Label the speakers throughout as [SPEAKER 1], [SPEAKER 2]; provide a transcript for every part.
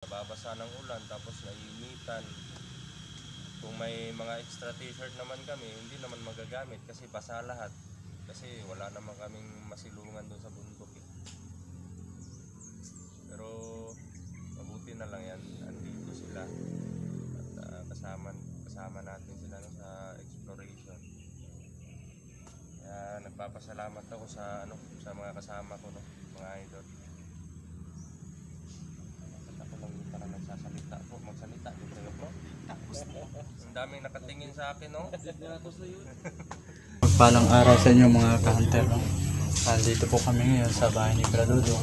[SPEAKER 1] nababasa ng ulan tapos naiinitan. Kung may mga extra t-shirt naman kami, hindi naman magagamit kasi basa lahat. Kasi wala naman kaming masilungan doon sa bundok eh. Pero mabuti na lang yan, andito sila at kasama natin sila no, sa exploration. Kaya nagpapasalamat ako sa sa mga kasama ko no, mga idol. Ako lang yung parang nagsasalita po, magsalita din kayo bro. Ang daming nakatingin sa akin no.
[SPEAKER 2] Magpalang araw sa inyo mga ka-hunter no? Nandito po kami ngayon sa bahay ni Bradudo.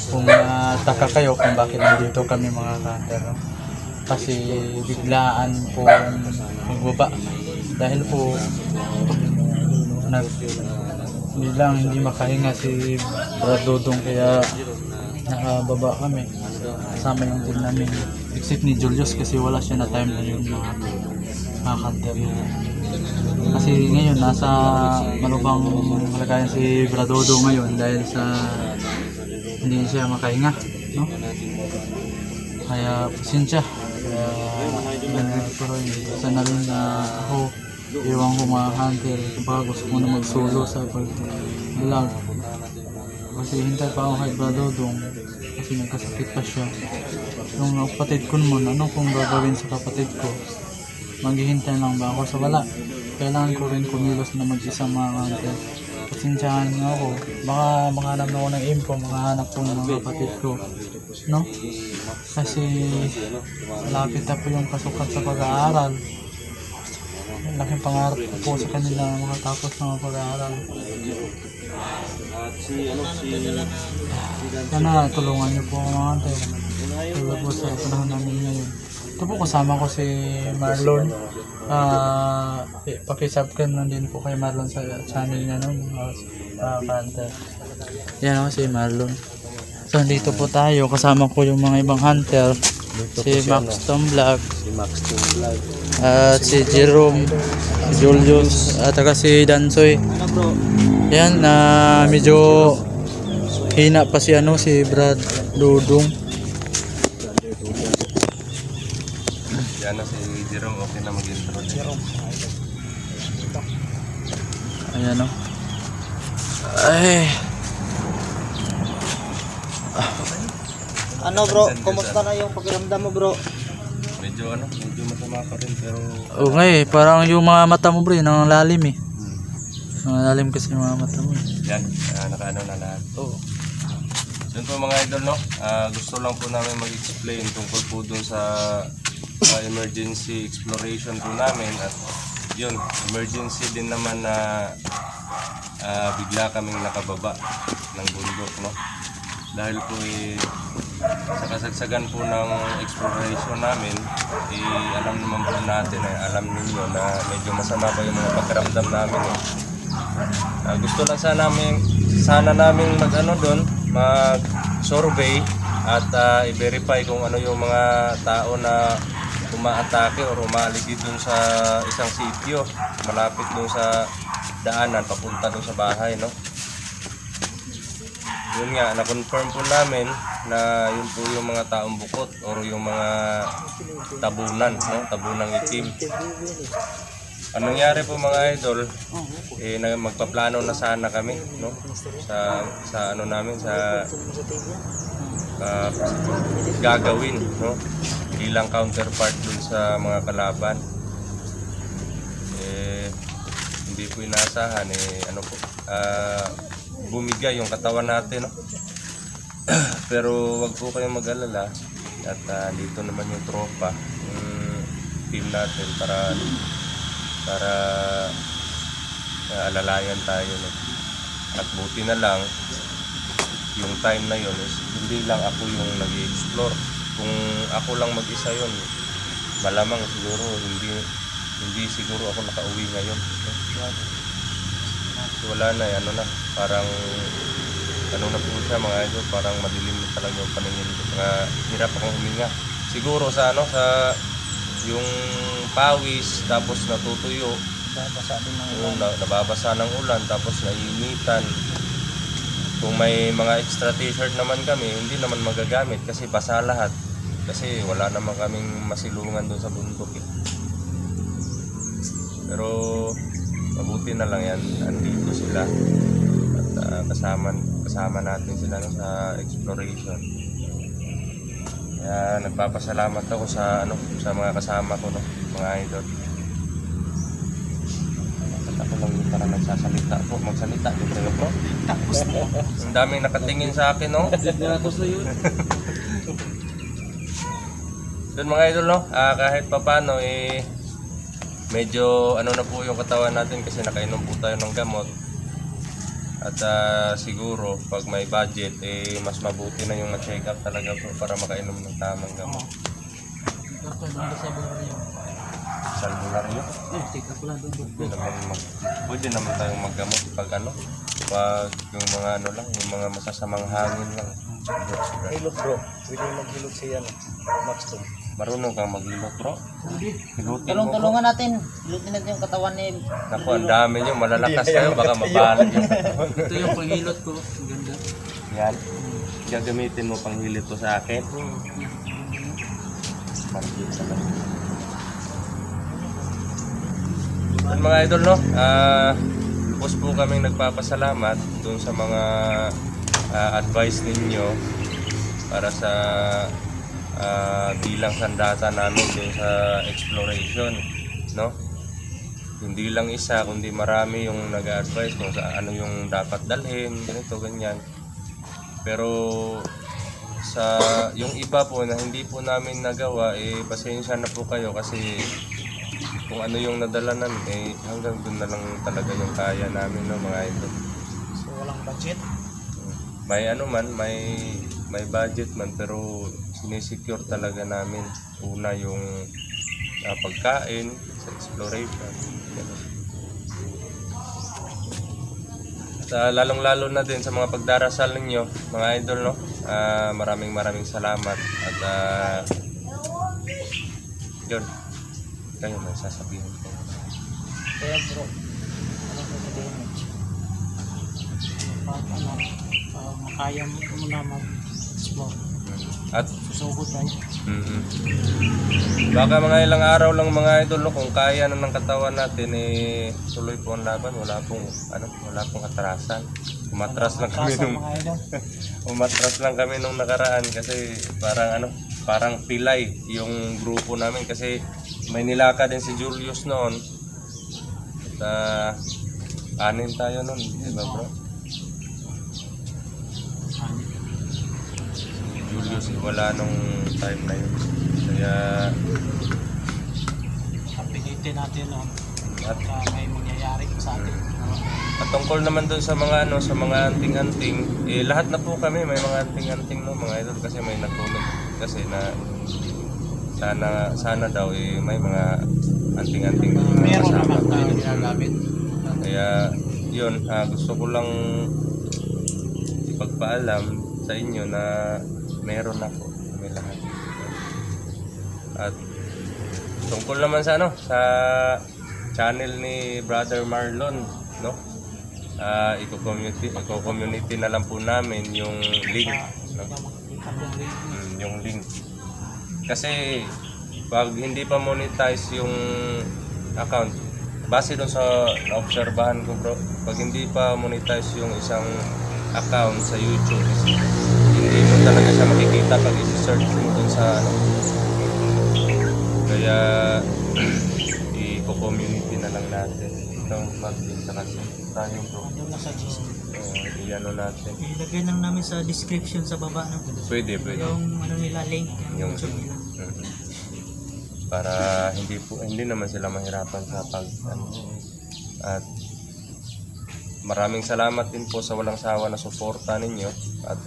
[SPEAKER 2] Kung nataka kayo kung bakit nandito kami mga ka-hunter no? Kasi biglaan po magbaba dahil po bilang hindi makahinga si Bradudo kaya nakababa kami kasama yung team namin except ni Julius kasi wala siya na time na yung mga hunter kasi ngayon nasa malubang kalagayan si Bradudo ngayon dahil sa hindi siya makahinga no? Kaya pasensya pero sana rin na ako iwan ko mga hunter baka gusto ko na mag-solo sa pag-vlog kasi hintay pa ako kay Bradudo kasi nagkasakit pa siya yung kapatid ko naman ano kung gagawin sa kapatid ko maghihintay lang ba ako sa wala kailangan ko rin kumilos na mag-isang mga hunter pasensyahan nga ako baka makahanap na ako ng info makahanap ko ng mga kapatid ko no kasi malapit na po yung pasukan sa pag-aaral laking pangarap po sa kanila makatapos ng pag-aaral sana tulungan niyo po mga hunter tulad po sa panahon namin ngayon. Ito po kasama ko si Marlon. Pakisubscribe lang din po kay Marlon sa channel niya no, hunter. Yan si Marlon. So dito po tayo kasama ko yung mga ibang hunter. Si Max Tom Vlog, at si Jerome, si Julius, at saka si Dansoy. Yan medyo hina pa si si Brad Dudong.
[SPEAKER 1] Yan na si Jerome, okay na mag-intro Jerome.
[SPEAKER 2] Ayan o. Ay.
[SPEAKER 3] Ano bro, kumusta na yung pakiramdam mo bro?
[SPEAKER 1] Medyo masama pa rin pero
[SPEAKER 2] okay, parang yung mga mata mo bro, nang lalim eh. Lalim kasi yung mga mata mo.
[SPEAKER 1] Yan, nakaano na lahat.
[SPEAKER 2] Oo.
[SPEAKER 1] Yun po mga idol no, gusto lang po namin mag-explain tungkol po dun sa emergency exploration po namin at yun, emergency din naman na bigla kaming nakababa ng bundok no. Dahil po sa kasagsagan po ng exploration namin, alam naman po natin, alam ninyo na medyo masama pa yung mga pakiramdam namin. Gusto lang sana namin mag-survey at i-verify kung ano yung mga tao na umaatake o umaligid dun sa isang sitio malapit dun sa daanan papunta dun sa bahay no. Yun nga, na-confirm po namin na yun po yung mga taong bukot o yung mga tabunan, no? Tabunang itim. Anong nangyari po mga idol, magpaplano na sana kami, no? Sa namin, sa gagawin, no? Bilang counterpart dun sa mga kalaban. Hindi po inaasahan, bumigay yung katawan natin no? Pero wag po kayong mag-alala at dito naman yung tropa yung team natin para alalayan tayo no? At buti na lang yung time na yun is hindi lang ako yung nag-i-explore. Kung ako lang mag-isa yun malamang siguro hindi siguro ako nakauwi ngayon no? Wala na parang na po siya mga idol, parang madilim na talaga yung paningin ko, hirap akong huminga siguro sa yung pawis tapos natutuyo, nababasa ng ulan tapos naiinitan kung may mga extra t-shirt naman kami, hindi naman magagamit kasi basa lahat. Kasi wala naman kaming masilungan doon sa bundok eh. Pero mabuti na lang yan, andito sila at kasama natin sila no, sa exploration. Kaya nagpapasalamat ako sa sa mga kasama ko no, mga idol. Ako lang yung parang nagsasalita po, magsalita din kayo bro.
[SPEAKER 3] Tapos na.
[SPEAKER 1] Ang daming nakatingin sa akin no.
[SPEAKER 3] Tapos na yun.
[SPEAKER 1] Doon mga idol no, kahit papano eh medyo ano na po yung katawan natin kasi nakainom po tayo ng gamot. At siguro pag may budget eh mas mabuti na yung ma-check up talaga po para makainom ng tamang gamot.
[SPEAKER 2] Ito doon sa barrio.
[SPEAKER 1] Sa albularyo.
[SPEAKER 2] Check up lang doon.
[SPEAKER 1] Pwede naman tayong maggamot pag pag yung mga lang, yung mga masasamang hangin lang.
[SPEAKER 3] Hilot bro. Pwede maghilot siya no. Max to.
[SPEAKER 1] Marunong kang maghilot bro? Hilutin mo bro.
[SPEAKER 3] Tulong-tulungan natin. Hilutin natin yung katawan ni...
[SPEAKER 1] Naku, ang dami nyo, malalakas kayo, baka mabalag yung katawan.
[SPEAKER 2] Ito yung panghilot ko. Ang ganda.
[SPEAKER 1] Yan. Gagamitin mo pang hilit to sa akin. Marikit sa lang. Yan mga idol no, lubos po kaming nagpapasalamat dun sa mga advice ninyo para sa bilang sandata namin dun sa exploration no. Hindi lang isa kundi marami yung nag-advise kung sa ano yung dapat dalhin, ganito ganyan. Pero sa yung iba po na hindi po namin nagawa eh pasensya na po kayo kasi kung ano yung nadala namin eh hanggang doon na lang talaga yung kaya namin no mga idol.
[SPEAKER 3] So walang budget?
[SPEAKER 1] May may budget man pero sinisecure talaga namin una yung pagkain sa exploration. At lalong-lalo na din sa mga pagdarasal ninyo mga idol no. Maraming salamat at yun. Kayo may sasabihin ko.
[SPEAKER 3] Kaya bro, anong sasabihin mo?
[SPEAKER 2] Makaya mo na mag-explore.
[SPEAKER 1] At
[SPEAKER 2] Susugod tayo.
[SPEAKER 1] baka mga ilang araw lang mga idol no, kung kaya na ng katawan natin eh tuloy po ang laban, wala pong atrasan. Umatras lang kami nung nakaraan kasi parang pilay yung grupo namin kasi may nilaka din si Julius noon. At anin tayo noon, di ba bro? Julius wala nung time na yun. Kaya
[SPEAKER 2] Pilitin natin at may mangyayari sa atin.
[SPEAKER 1] at tungkol naman doon sa mga sa mga anting-anting, eh lahat na po kami may mga anting-anting no mga idol kasi may nag-comment kasi na sana daw eh may mga anting-anting
[SPEAKER 2] Meron
[SPEAKER 1] kasama.
[SPEAKER 2] naman tayo ginagamit.
[SPEAKER 1] Kaya yun, gusto ko lang ipagpaalam sa inyo na meron ako, may lahat. At tungkol naman sa sa channel ni Brother Marlon, no? Iko-community na lang po namin yung link, no? Yung link. Kasi pag hindi pa monetize yung account, base doon sa naobserbahan ko bro, pag hindi pa monetize yung isang account sa YouTube, hindi mo talaga siya makikita pag i-search mo doon sa kaya i-community na lang natin itong mag-link kasi tayo bro.
[SPEAKER 2] Yung nasa GC.
[SPEAKER 1] I-ano natin.
[SPEAKER 2] Ilagay lang namin sa description sa baba no?
[SPEAKER 1] Pwede.
[SPEAKER 2] Yung nila link,
[SPEAKER 1] Yung
[SPEAKER 2] YouTube nila.
[SPEAKER 1] Para hindi naman sila mahirapan sa at maraming salamat din po sa walang sawa na suporta ninyo at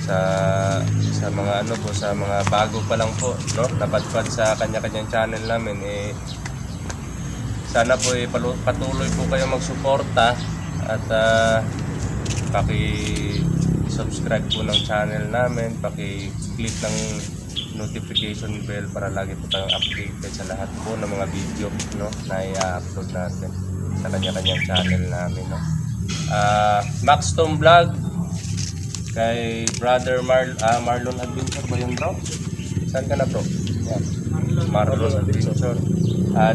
[SPEAKER 1] sa mga sa mga bago pa lang po no napadpad sa kanya-kanyang channel namin eh sana po patuloy po kayo magsuporta at paki-subscribe po ng channel namin, paki-click ng notification bell para lagi po tayong updated sa lahat po ng mga video no na i-upload natin sa kanya-kanyang channel namin no. Maxtom Vlog, kay Brother Marlon Adventure ba yun bro? Saan ka na bro? Yan. Marlon Adventure.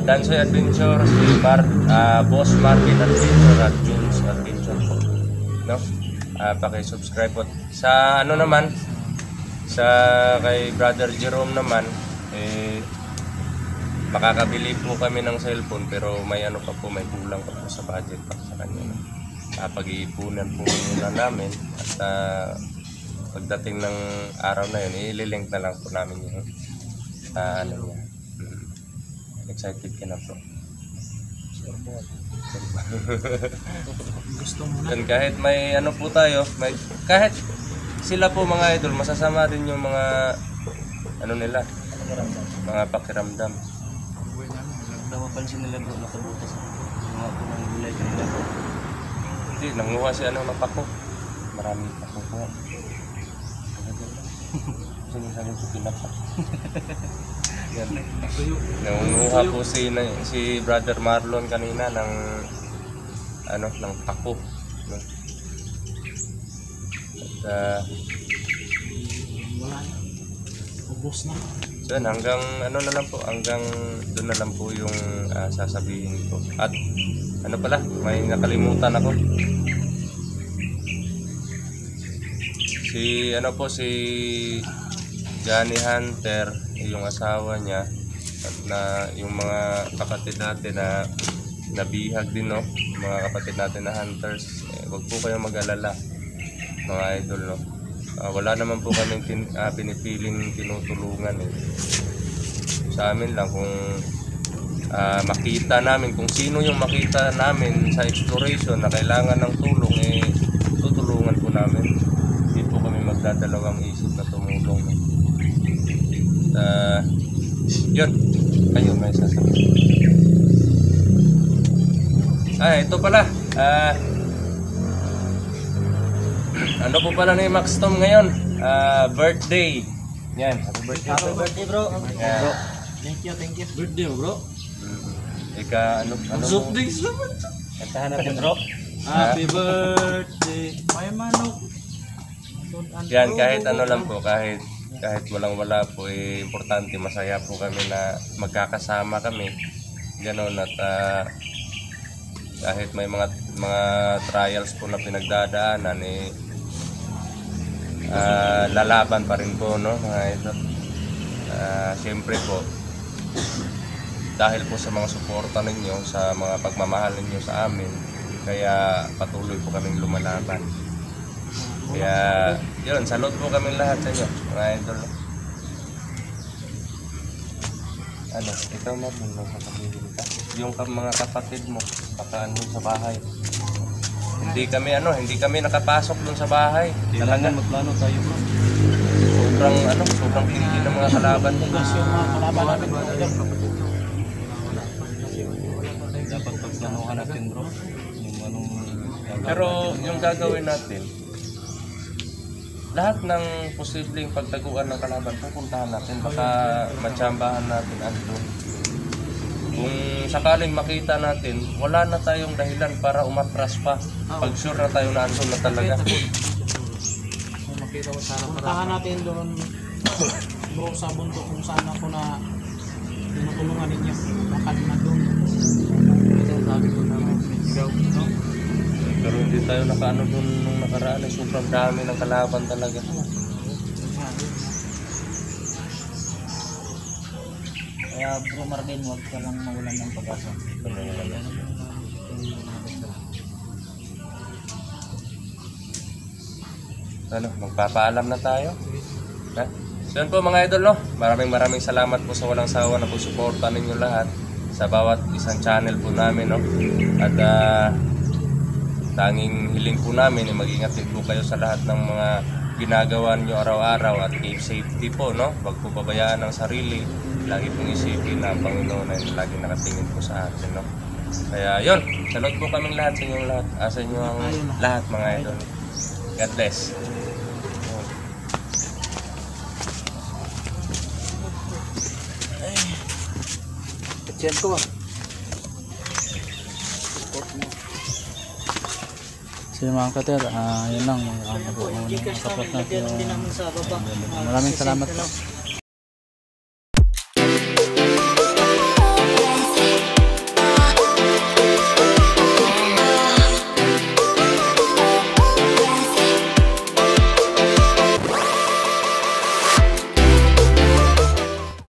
[SPEAKER 1] Dansoy Adventure, si Boss Marvin Adventure at Jules Adventure po. No? Paki-subscribe po. Sa ano naman, sa kay Brother Jerome naman, makakabili po kami ng cellphone pero may ano pa po, may kulang pa po sa budget pa sa kanya. Pag-iipunan po muna namin at pagdating ng araw na yun, ililink na lang po namin yung ano niya. Excited ka na po.
[SPEAKER 2] Gusto mo na.
[SPEAKER 1] Dan kahit may ano po tayo, kahit sila po mga idol, masasama din yung mga ano nila, mga pakiramdam.
[SPEAKER 3] Mapansin nila bro, nakabutas mga po ng gulay kanila bro.
[SPEAKER 1] Hindi, nanguha si ano ng pako. Maraming pako po. Sinasabi ko pinapa. Yan. Nanguha po si Brother Marlon kanina ng ano, ng pako. No? At
[SPEAKER 2] Wala na. Ubos na.
[SPEAKER 1] so yan, hanggang ano na lang po, hanggang doon na lang po yung sasabihin ko. At ano pala, may nakalimutan ako. Si ano po, si Johnny Hunter, yung asawa niya, at na yung mga kapatid natin na nabihag din, no, mga kapatid natin na hunters, wag po kayong mag-alala mga idol, no. Wala naman po kaming pinipiling tinutulungan sa amin lang kung makita namin, kung sino yung makita namin sa exploration na kailangan ng tulong, tutulungan po namin. Hindi po kami magdadalawang isip na tumulong. Yun, kayo may sasabihin. Ito pala, ano po pala ni Maxtom ngayon? Birthday. Yan, happy birthday bro.
[SPEAKER 3] Happy birthday bro.
[SPEAKER 1] Yeah.
[SPEAKER 3] Bro.
[SPEAKER 2] Thank you.
[SPEAKER 3] Birthday mo bro.
[SPEAKER 1] Ano mo?
[SPEAKER 3] Kantahan natin bro.
[SPEAKER 2] Happy birthday. May manok.
[SPEAKER 1] Yan, kahit ano lang po, kahit walang-wala po, importante, masaya po kami na magkakasama kami. Ganon, at kahit may mga trials po na pinagdadaanan, lalaban pa rin po, no, mga idol. Siyempre po, dahil po sa mga suporta ninyo, sa mga pagmamahal ninyo sa amin, kaya patuloy po kaming lumalaban. Kaya yun, salute po kami lahat sa inyo, mga idol. Ano, ikaw na din magsasabihin ka. Yung mga kapatid mo, baka ano sa bahay. Hindi kami nakapasok dun sa bahay.
[SPEAKER 3] Kailangan magplano tayo bro.
[SPEAKER 1] Sobrang hindi ng mga kalaban mo.
[SPEAKER 2] Mas yung mga kalaban namin.
[SPEAKER 3] Dapat pagplanuhan natin bro. Yung anong
[SPEAKER 1] Pero yung gagawin natin, lahat ng posibleng pagtaguan ng kalaban, pupuntahan natin, baka matsambahan natin andun. Kung sakaling makita natin, wala na tayong dahilan para umatras pa. Pag sure na tayo na andun na talaga.
[SPEAKER 2] Puntahan natin doon bro sa bundok kung saan ako na tinutulungan ninyo. Baka na doon. Ito sabi ko na ikaw, no?
[SPEAKER 1] Pero hindi tayo nakaano doon nung nakaraan. Sobrang dami ng kalaban talaga.
[SPEAKER 3] Kaya bro Marvin, huwag ka lang mawalan ng pag-asa.
[SPEAKER 1] Ano, magpapaalam na tayo. Ha? So yun po mga idol, no? Maraming salamat po sa walang sawa na po suporta ninyo lahat sa bawat isang channel po namin, no? At tanging hiling po namin, mag-ingat din po kayo sa lahat ng mga ginagawa niyo araw-araw at keep safety po, no? Huwag po pabayaan ang sarili. Lagi pong isipin na ang Panginoon ay lagi nakatingin po sa atin, no? Kaya yun, salute po kaming lahat sa inyong lahat, sa inyong lahat mga idol. God bless.
[SPEAKER 3] Check ko.
[SPEAKER 2] So yung mga kater, yun lang, support natin yung
[SPEAKER 4] din naman sa baba.
[SPEAKER 2] maraming salamat
[SPEAKER 4] Sisend
[SPEAKER 2] po.
[SPEAKER 4] ko lang.